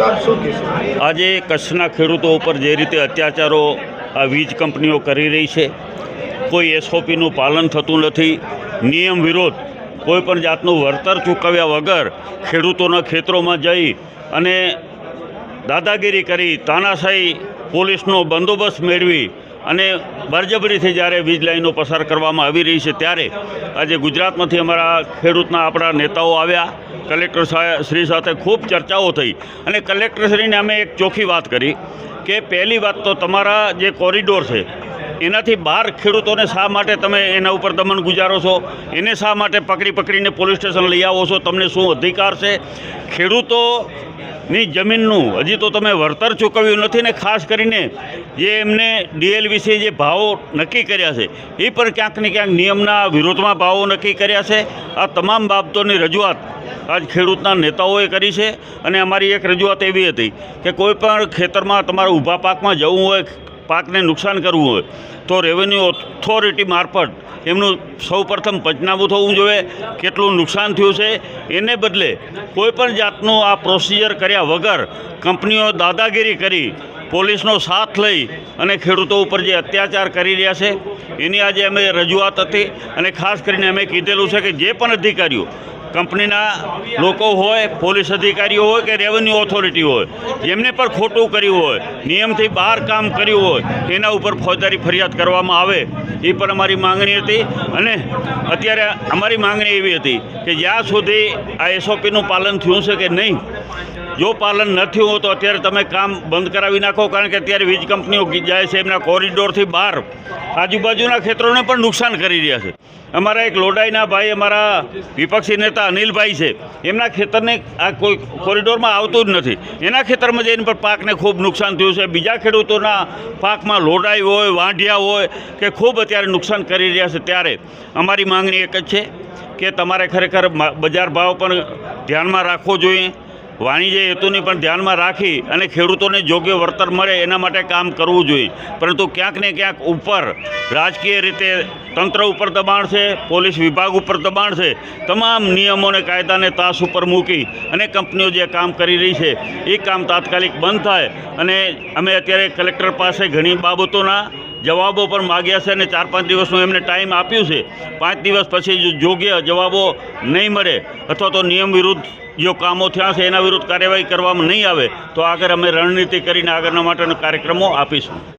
તો આપ શું કહેશો? આજે કચ્છના ખેડૂતો ઉપર જે રીતે અત્યાચારો આ વીજ કંપનીઓ કરી રહી છે, કોઈ એસઓપીનું પાલન થતું નથી, નિયમ વિરોધ કોઈ પણ જાતનું વળતર ચૂકવ્યા વગર ખેડૂતોના ખેતરોમાં જઈ અને દાદાગીરી કરી તાનાશાહી પોલીસનો બંદોબસ્ત મેળવી અને બળજબરીથી જ્યારે વીજ લાઈનો પસાર કરવામાં આવી રહી છે, ત્યારે આજે ગુજરાતમાંથી અમારા ખેડૂતના આપણા નેતાઓ આવ્યા, કલેક્ટર શ્રી સાથે ખૂબ ચર્ચાઓ થઈ અને કલેક્ટરશ્રીને અમે એક ચોખ્ખી વાત કરી કે પહેલી વાત તો તમારા જે કોરિડોર છે એનાથી બહાર ખેડૂતોને શા માટે તમે એના ઉપર દમન ગુજારો છો, એને શા માટે પકડીને પોલીસ સ્ટેશન લઈ આવો છો, તમને શું અધિકાર છે? ખેડૂતોની જમીનનું હજી તો તમે વળતર ચૂકવ્યું નથી ને ખાસ કરીને જે એમને ડીએલવીસી જે ભાવો નક્કી કર્યા છે એ પણ ક્યાંક ને ક્યાંક નિયમના વિરોધમાં ભાવો નક્કી કર્યા છે. આ તમામ બાબતોની રજૂઆત આજ ખેડૂતના નેતાઓએ કરી છે અને અમારી એક રજૂઆત એવી હતી કે કોઈ પણ ખેતરમાં તમારે ઊભા પાકમાં જવું હોય, પાકને નુકસાન કરવું હોય તો રેવન્યુ ઓથોરિટી મારફત એમનું સૌપ્રથમ પંચનામું થવું જોઈએ, કેટલું નુકસાન થયું છે. એને બદલે કોઈપણ જાતનું આ પ્રોસિજર કર્યા વગર કંપનીઓ દાદાગીરી કરી પોલીસનો સાથ લઈ અને ખેડૂતો ઉપર જે અત્યાચાર કરી રહ્યા છે એની આજે અમે રજૂઆત હતી અને ખાસ કરીને અમે કીધેલું છે કે જે પણ અધિકારીઓ કંપનીના લોકો હોય, પોલીસ અધિકારીઓ હોય કે રેવન્યુ ઓથોરિટી હોય, જેમને પણ ખોટું કર્યું હોય, નિયમથી બહાર કામ કર્યું હોય એના ઉપર ફોજદારી ફરિયાદ કરવામાં આવે એ પણ અમારી માંગણી હતી. અને અત્યારે અમારી માંગણી એવી હતી કે જ્યાં સુધી આ એસઓપીનું પાલન થયું છે કે નહીં, જો પાલન ન થયું હોય તો અત્યારે તમે કામ બંધ કરાવી નાખો, કારણ કે અત્યારે વીજ કંપનીઓ જાય છે એમના કોરિડોરથી બહાર આજુબાજુના ખેતરોને પણ નુકસાન કરી રહ્યા છે. અમારા એક લોડાઈના ભાઈ, અમારા વિપક્ષી નેતા અનિલભાઈ છે, એમના ખેતરને આ કોઈ કોરિડોરમાં આવતું જ નથી, એના ખેતરમાં જઈને પણ પાકને ખૂબ નુકસાન થયું છે. બીજા ખેડૂતોના પાકમાં લોડાઈ હોય, વાંઢિયા હોય કે ખૂબ અત્યારે નુકસાન કરી રહ્યા છે. ત્યારે અમારી માંગણી એક જ છે કે તમારે ખરેખર બજાર ભાવ પણ ધ્યાનમાં રાખવો જોઈએ, વાણિજ્ય હેતુની પણ ધ્યાનમાં રાખી અને ખેડૂતોને યોગ્ય વળતર મળે એના માટે કામ કરવું જોઈએ. પરંતુ ક્યાંક ને ક્યાંક ઉપર રાજકીય રીતે તંત્ર ઉપર દબાણ છે, પોલીસ વિભાગ ઉપર દબાણ છે, તમામ નિયમો અને કાયદાને તાસ ઉપર મૂકી અને કંપનીઓ જે કામ કરી રહી છે એ કામ તાત્કાલિક બંધ થાય. અને અમે અત્યારે કલેક્ટર પાસે ઘણી બાબતોના જવાબો પણ માગ્યા છે અને 4-5 દિવસનું એમને ટાઈમ આપ્યું છે. 5 દિવસ પછી જો યોગ્ય જવાબો નહીં મળે અથવા તો નિયમ વિરુદ્ધ જો કામો થયા છે એના વિરુદ્ધ કાર્યવાહી કરવામાં નહીં આવે તો આગળ અમે રણનીતિ કરીને આગળના માટેના કાર્યક્રમો આપીશું.